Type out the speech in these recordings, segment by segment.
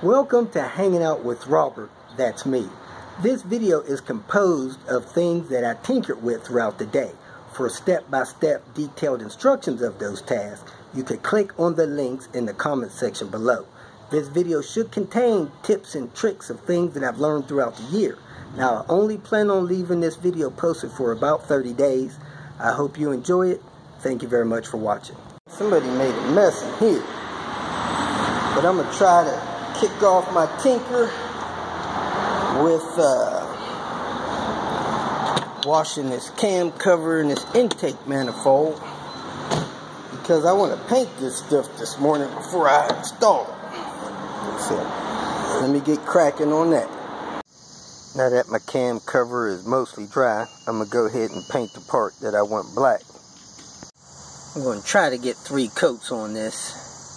Welcome to Hanging Out with Robert, that's me. This video is composed of things that I tinkered with throughout the day. For step-by-step detailed instructions of those tasks, you can click on the links in the comment section below. This video should contain tips and tricks of things that I've learned throughout the year. Now, I only plan on leaving this video posted for about 30 days. I hope you enjoy it. Thank you very much for watching. Somebody made a mess in here, but I'm going to try to kick off my tinker with washing this cam cover and this intake manifold, because I want to paint this stuff this morning before I install it. So let me get cracking on that. Now that my cam cover is mostly dry, I'm going to go ahead and paint the part that I want black. I'm going to try to get 3 coats on this,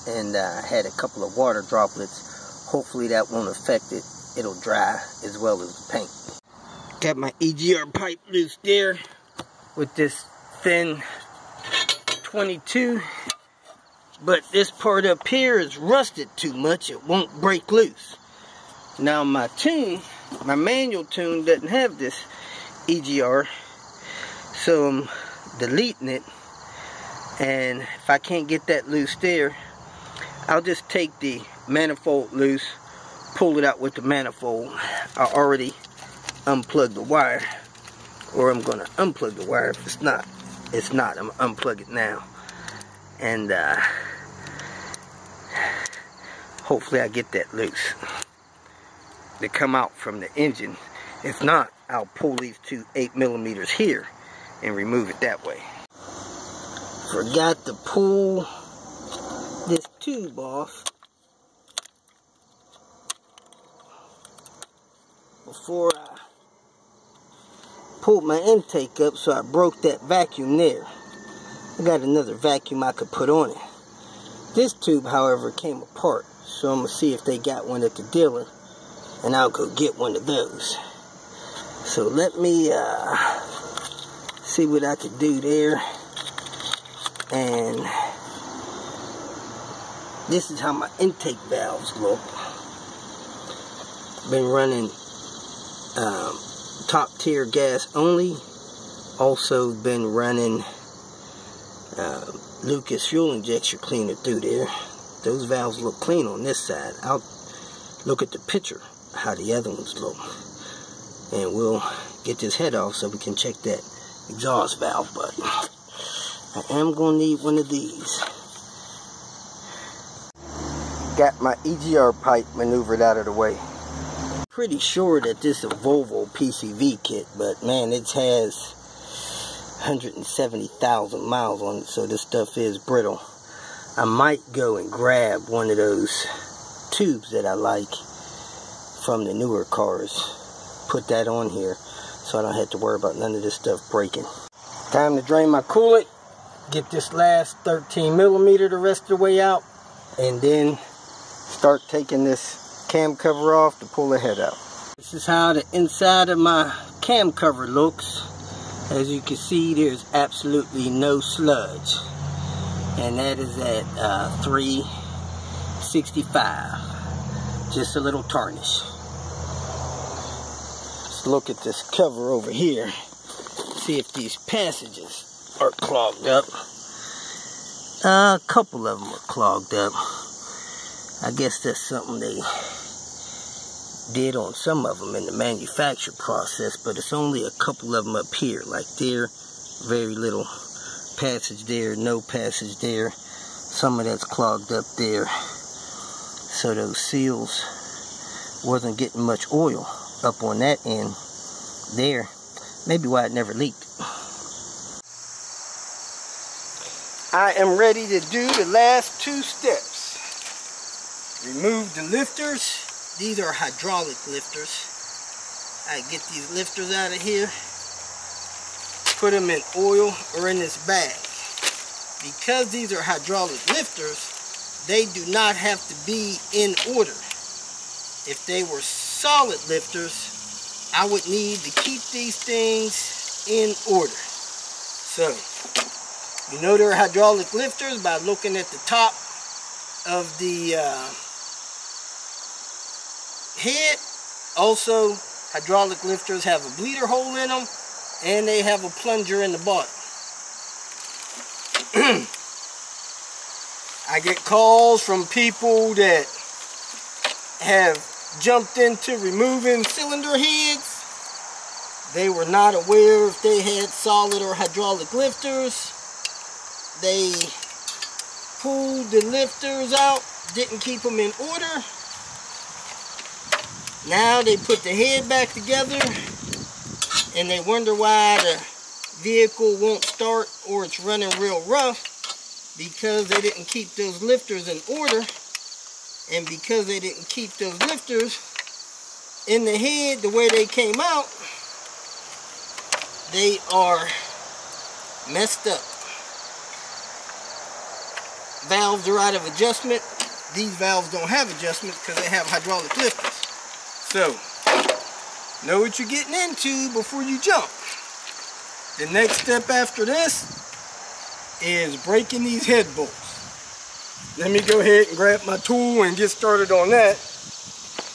and I had a couple of water droplets. Hopefully that won't affect it. It'll dry as well as the paint. Got my EGR pipe loose there with this thin 22. But this part up here is rusted too much. It won't break loose. Now my tune, my manual tune doesn't have this EGR. So I'm deleting it. And if I can't get that loose there, I'll just take the manifold loose, pull it out with the manifold. I already unplugged the wire, or I'm going to unplug the wire. If it's not, it's not. I'm going to unplug it now. And hopefully I get that loose to come out from the engine. If not, I'll pull these 2 8mm here and remove it that way. Forgot to pull this tube off before I pulled my intake up, so I broke that vacuum there. I got another vacuum I could put on it. This tube, however, came apart, so I'm going to see if they got one at the dealer, and I'll go get one of those. So let me see what I could do there. And this is how my intake valves look. Been running top tier gas only. Also been running Lucas fuel injection cleaner through there. Those valves look clean on this side. I'll look at the picture how the other ones look, and we'll get this head off so we can check that exhaust valve. But I am going to need one of these. Got my EGR pipe maneuvered out of the way. Pretty sure that this is a Volvo PCV kit, but man, it has 170,000 miles on it, so this stuff is brittle. I might go and grab one of those tubes that I like from the newer cars, put that on here so I don't have to worry about none of this stuff breaking. Time to drain my coolant, get this last 13mm the rest of the way out, and then start taking this cam cover off to pull the head out. This is how the inside of my cam cover looks. As you can see, there's absolutely no sludge, and that is at 365. Just a little tarnish. Let's look at this cover over here, see if these passages are clogged up. A couple of them are clogged up. I guess that's something they did on some of them in the manufacture process, but it's only a couple of them up here. Like there, very little passage there, no passage there. Some of that's clogged up there. So those seals wasn't getting much oil up on that end there. Maybe why it never leaked. I am ready to do the last 2 steps. Remove the lifters. These are hydraulic lifters. I get these lifters out of here, put them in oil or in this bag. Because these are hydraulic lifters, they do not have to be in order. If they were solid lifters, I would need to keep these things in order. So, you know they're hydraulic lifters by looking at the top of the head. Also, hydraulic lifters have a bleeder hole in them, and they have a plunger in the bottom. I get calls from people that have jumped into removing cylinder heads. They were not aware if they had solid or hydraulic lifters. They pulled the lifters out, didn't keep them in order. Now they put the head back together and they wonder why the vehicle won't start or it's running real rough, because they didn't keep those lifters in order. And because they didn't keep those lifters in the head the way they came out, they are messed up. Valves are out of adjustment. These valves don't have adjustment because they have hydraulic lifters. So, know what you're getting into before you jump. The next step after this is breaking these head bolts. Let me go ahead and grab my tool and get started on that.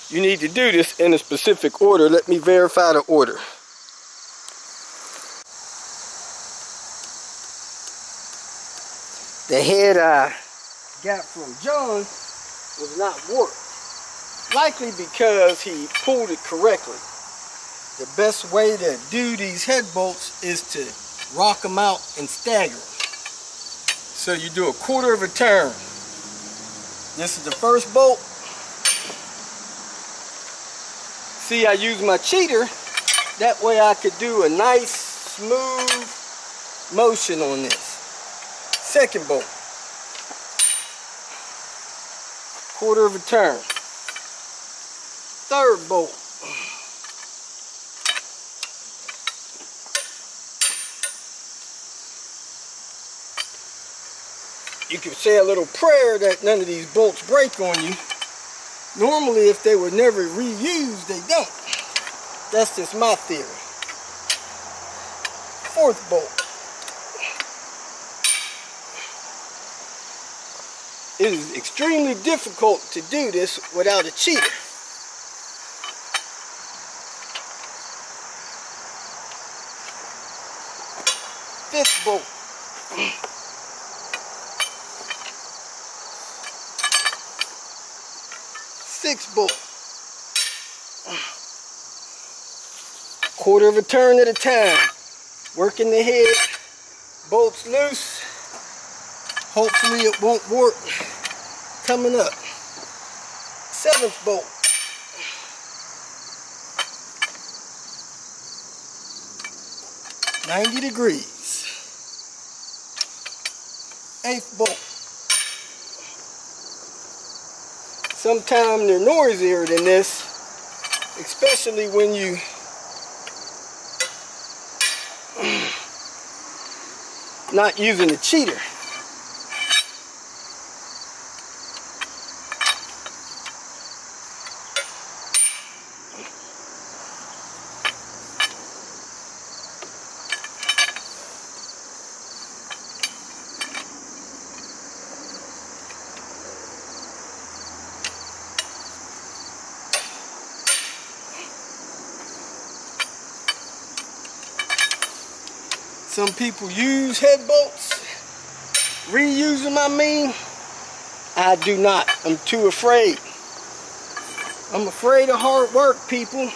You need to do this in a specific order. Let me verify the order. The head I got from John was not warped. Likely because he pulled it correctly. The best way to do these head bolts is to rock them out and stagger them. So you do a quarter of a turn. This is the first bolt. See, I use my cheater. That way I could do a nice, smooth motion on this. Second bolt. Quarter of a turn. Third bolt. You can say a little prayer that none of these bolts break on you. Normally, if they were never reused, they don't. That's just my theory. Fourth bolt. It is extremely difficult to do this without a cheater. Fifth bolt. Sixth bolt. Quarter of a turn at a time. Working the head. Bolts loose. Hopefully it won't warp coming up. Seventh bolt. $90 degrees. Eighth bolt. Sometimes they're noisier than this, especially when you not using a cheater. Some people use head bolts, reuse them, I mean. I do not. I'm too afraid. I'm afraid of hard work, people.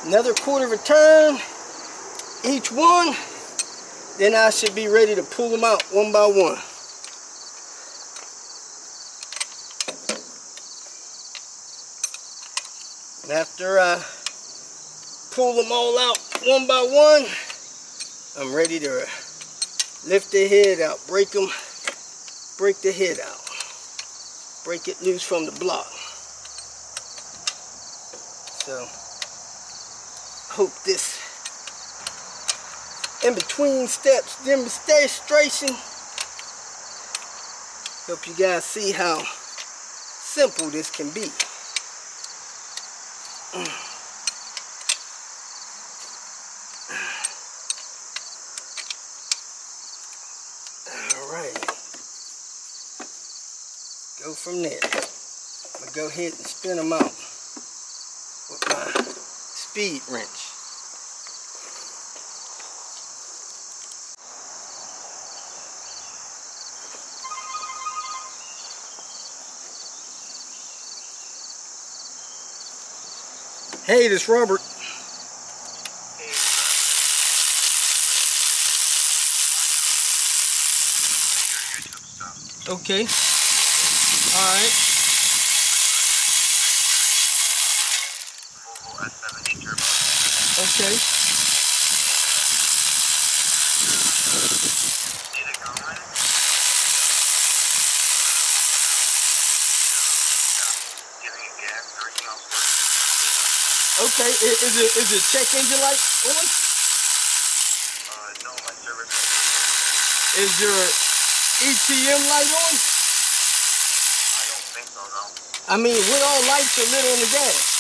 Another quarter of a turn, each one, then I should be ready to pull them out one by one. And after I pull them all out one by one, I'm ready to lift the head out, break the head out, break it loose from the block. So, hope this in between steps demonstration help you guys see how simple this can be. Alright, go from there. I'm going to go ahead and spin them out with my speed wrench. Hey, this is Robert. Okay. Alright. Okay. Okay, is it check engine light on? No, my service. Is your ETM light on? I don't think so, no. I mean, what all lights are lit on the gas?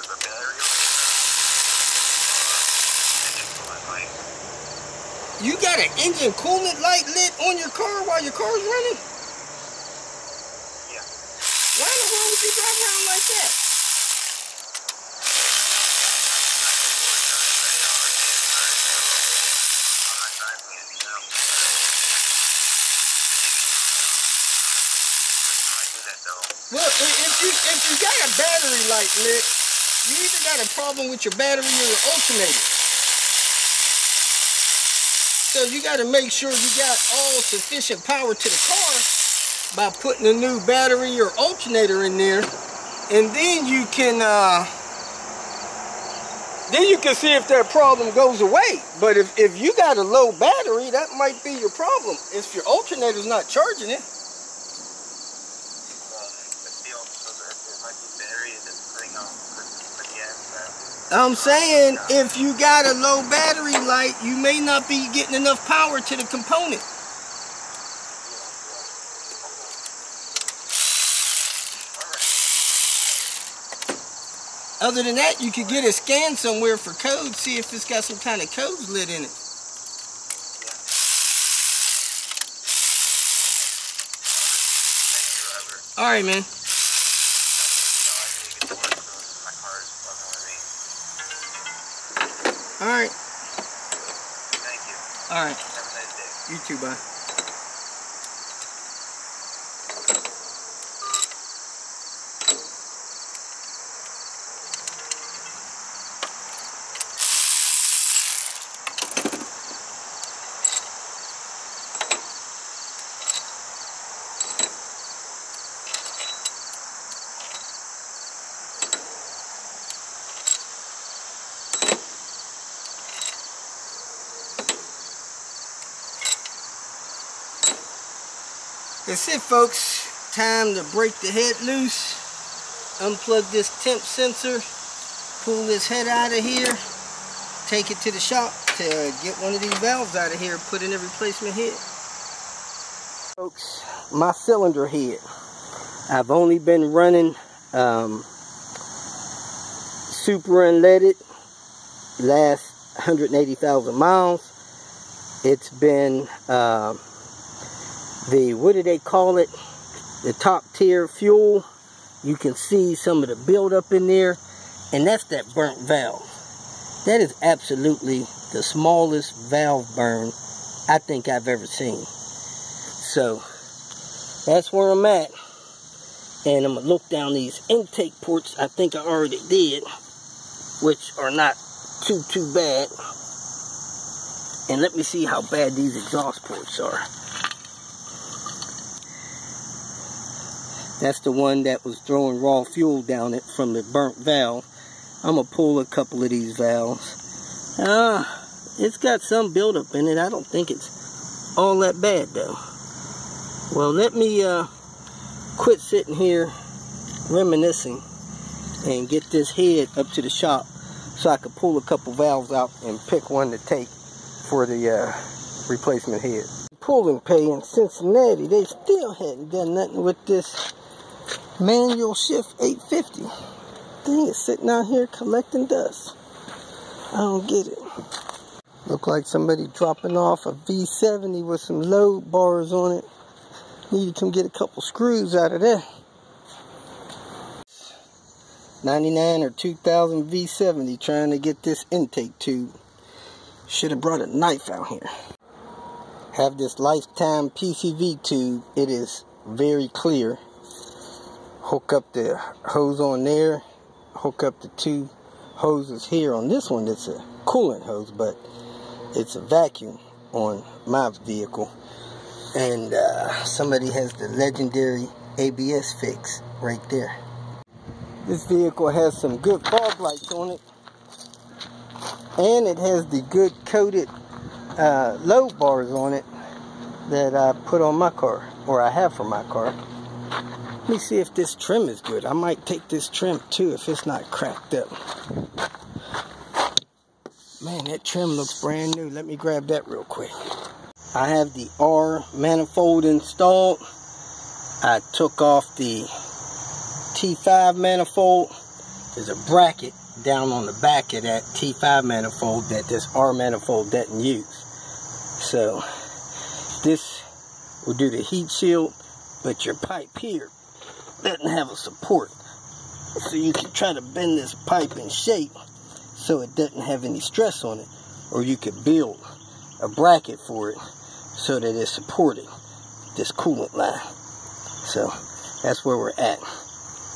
The battery light. You got an engine coolant light lit on your car while your car's running? Yeah. Why in the world would you drive around like that? Well, if you got a battery light lit, you either got a problem with your battery or your alternator. So you got to make sure you got all sufficient power to the car by putting a new battery or alternator in there, and then you can see if that problem goes away. But if you got a low battery, that might be your problem. If your alternator's not charging it. I'm saying if you got a low battery light, you may not be getting enough power to the component. Other than that, you could get a scan somewhere for code, see if it's got some kind of codes lit in it. All right, man. All right. Thank you. All right. Have a nice day. You too, bye. That's it, folks. Time to break the head loose, unplug this temp sensor, pull this head out of here, take it to the shop to get one of these valves out of here, put in a replacement head. Folks, my cylinder head. I've only been running super unleaded last 180,000 miles. It's been what do they call it? The top tier fuel. You can see some of the buildup in there, and that's that burnt valve. That is absolutely the smallest valve burn I think I've ever seen. So that's where I'm at, and I'm gonna look down these intake ports. I think I already did, which are not too bad, and let me see how bad these exhaust ports are. That's the one that was throwing raw fuel down it from the burnt valve. I'm going to pull a couple of these valves. It's got some buildup in it. I don't think it's all that bad though. Well, let me quit sitting here reminiscing and get this head up to the shop so I can pull a couple valves out and pick one to take for the replacement head. Pulling pay in Cincinnati, they still hadn't done nothing with this manual shift 850. Thing is sitting out here collecting dust. I don't get it. Look like somebody dropping off a V70 with some load bars on it. Need to come get a couple screws out of there. 99 or 2000 V70 trying to get this intake tube. Should have brought a knife out here. Have this lifetime PCV tube. It is very clear. Hook up the hose on there. Hook up the two hoses here. On this one it's a coolant hose, but it's a vacuum on my vehicle. And somebody has the legendary ABS fix right there. This vehicle has some good fog lights on it, and it has the good coated load bars on it that I put on my car, or I have for my car. Let me see if this trim is good. I might take this trim too if it's not cracked up. Man, that trim looks brand new. Let me grab that real quick. I have the R manifold installed. I took off the T5 manifold. There's a bracket down on the back of that T5 manifold that this R manifold doesn't use. So this will do the heat shield, but your pipe here doesn't have a support. So you can try to bend this pipe in shape so it doesn't have any stress on it, or you could build a bracket for it so that it's supporting this coolant line. So that's where we're at.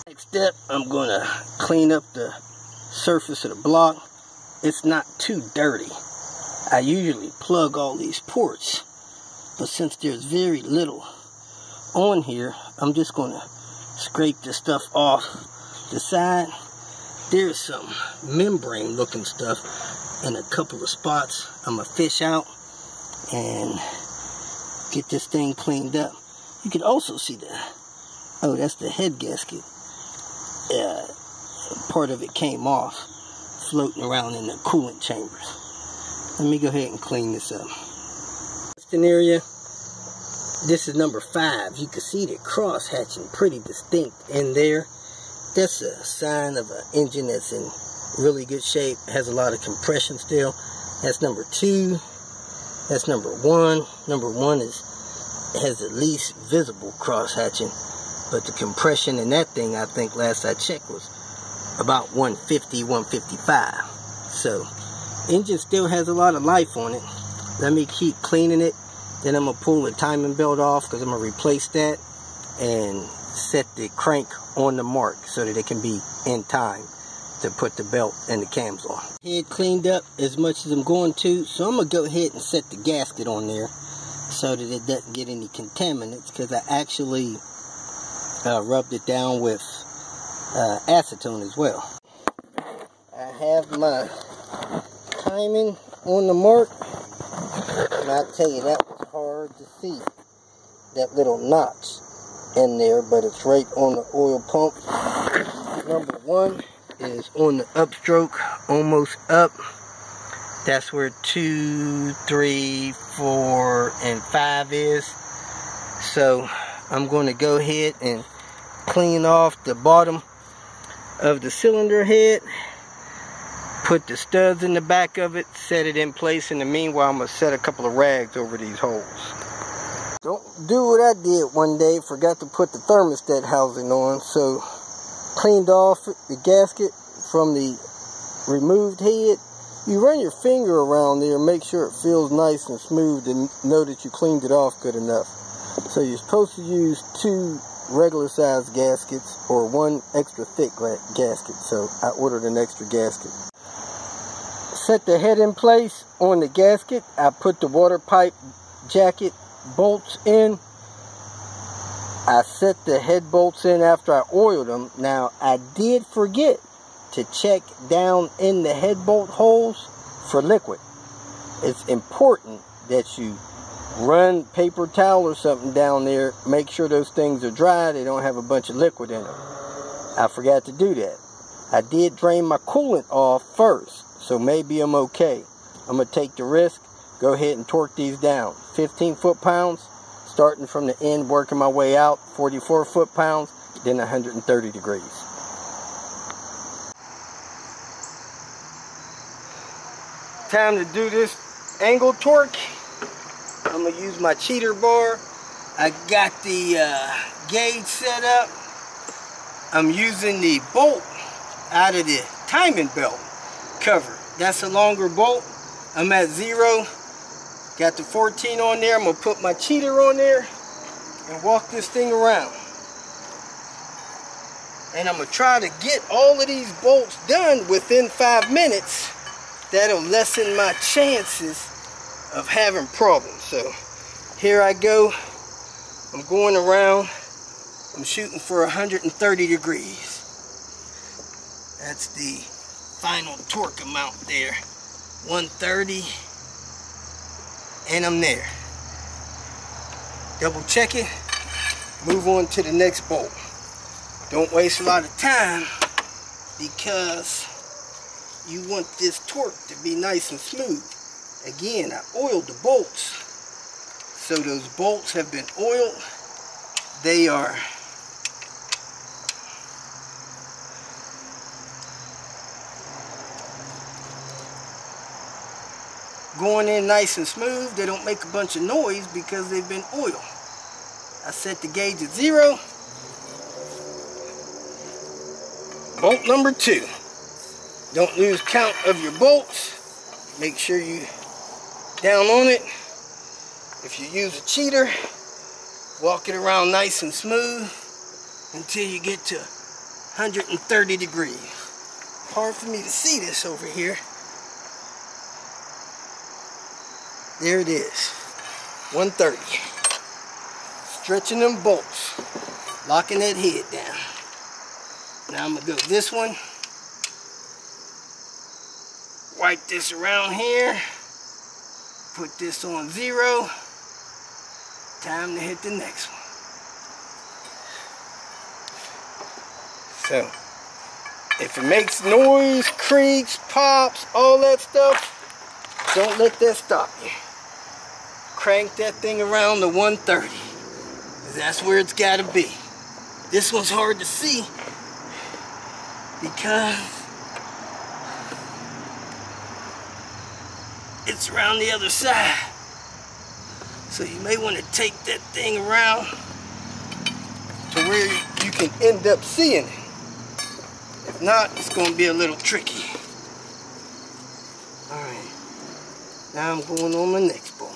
Next step, I'm going to clean up the surface of the block. It's not too dirty. I usually plug all these ports, but since there's very little on here, I'm just going to scrape this stuff off the side. There's some membrane looking stuff in a couple of spots. I'm going to fish out and get this thing cleaned up. You can also see oh, that's the head gasket. Part of it came off, floating around in the coolant chambers. Let me go ahead and clean this up. Piston area. This is number 5. You can see the cross hatching pretty distinct in there. That's a sign of an engine that's in really good shape. It has a lot of compression still. That's number 2. That's number 1. Number 1 has the least visible cross hatching, but the compression in that thing, I think last I checked, was about 150, 155. So engine still has a lot of life on it. Let me keep cleaning it. Then I'm gonna pull the timing belt off because I'm gonna replace that and set the crank on the mark so that it can be in time to put the belt and the cams on. Head cleaned up as much as I'm going to, so I'm gonna go ahead and set the gasket on there so that it doesn't get any contaminants, because I actually rubbed it down with acetone as well. I have my timing on the mark, and I'll tell you, that was hard to see, that little notch in there, but it's right on the oil pump. Number 1 is on the upstroke, almost up. That's where 2, 3, 4, and 5 is. So I'm going to go ahead and clean off the bottom of the cylinder head, put the studs in the back of it, set it in place. In the meanwhile, I'm going to set a couple of rags over these holes. Don't do what I did one day, forgot to put the thermostat housing on, so cleaned off the gasket from the removed head. You run your finger around there, make sure it feels nice and smooth, and know that you cleaned it off good enough. So you're supposed to use 2 regular size gaskets or 1 extra thick gasket, so I ordered an extra gasket. Set the head in place on the gasket. I put the water pipe jacket bolts in. I set the head bolts in after I oiled them. Now, I did forget to check down in the head bolt holes for liquid. It's important that you run paper towel or something down there, make sure those things are dry, they don't have a bunch of liquid in them. I forgot to do that. I did drain my coolant off first, so maybe I'm okay. I'm going to take the risk, go ahead and torque these down. 15 foot-pounds, starting from the end, working my way out, 44 foot-pounds, then 130 degrees. Time to do this angle torque. I'm going to use my cheater bar. I got the gauge set up. I'm using the bolt out of the timing belt cover. That's a longer bolt. I'm at 0. Got the 14 on there. I'm going to put my cheater on there and walk this thing around. And I'm going to try to get all of these bolts done within 5 minutes. That'll lessen my chances of having problems. So here I go. I'm going around. I'm shooting for 130 degrees. That's the final torque amount there. 130. And I'm there. Double check it. Move on to the next bolt. Don't waste a lot of time because you want this torque to be nice and smooth. Again, I oiled the bolts. So those bolts have been oiled. They are going in nice and smooth. They don't make a bunch of noise because they've been oiled. I set the gauge at 0. Bolt number 2. Don't lose count of your bolts. Make sure you down on it. If you use a cheater, walk it around nice and smooth until you get to 130 degrees. Hard for me to see this over here. There it is. 130. Stretching them bolts. Locking that head down. Now I'm going to go this one. Wipe this around here. Put this on 0. Time to hit the next one. So, if it makes noise, creaks, pops, all that stuff, don't let that stop you. Crank that thing around to 130. That's where it's got to be. This one's hard to see because it's around the other side. So you may want to take that thing around to where you can end up seeing it. If not, it's going to be a little tricky. Alright, now I'm going on my next bolt.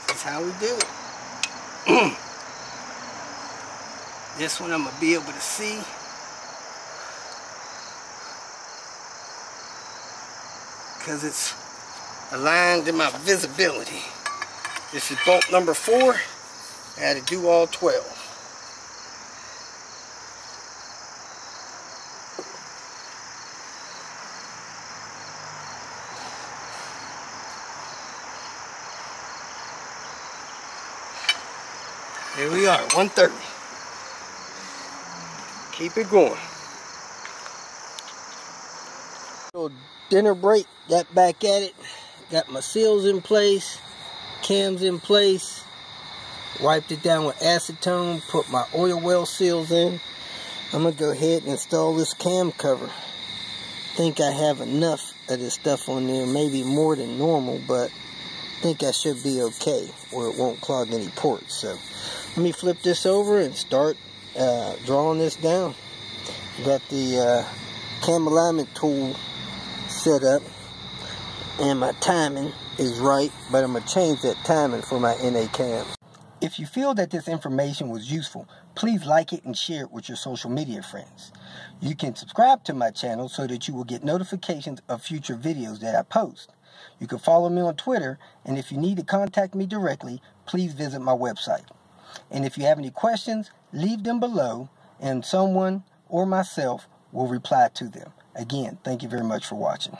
That's how we do it. This one I'm going to be able to see. Because it's aligned to my visibility. This is bolt number 4. I had to do all 12. Here we are, 130. Keep it going. Little dinner break, got back at it. Got my seals in place, cams in place. Wiped it down with acetone, put my oil well seals in. I'm going to go ahead and install this cam cover. I think I have enough of this stuff on there, maybe more than normal, but I think I should be okay where it won't clog any ports. So let me flip this over and start drawing this down. Got the cam alignment tool set up and my timing is right, but I'm going to change that timing for my NA cams. If you feel that this information was useful, please like it and share it with your social media friends. You can subscribe to my channel so that you will get notifications of future videos that I post. You can follow me on Twitter, and if you need to contact me directly, please visit my website. And if you have any questions, leave them below, and someone or myself will reply to them. Again, thank you very much for watching.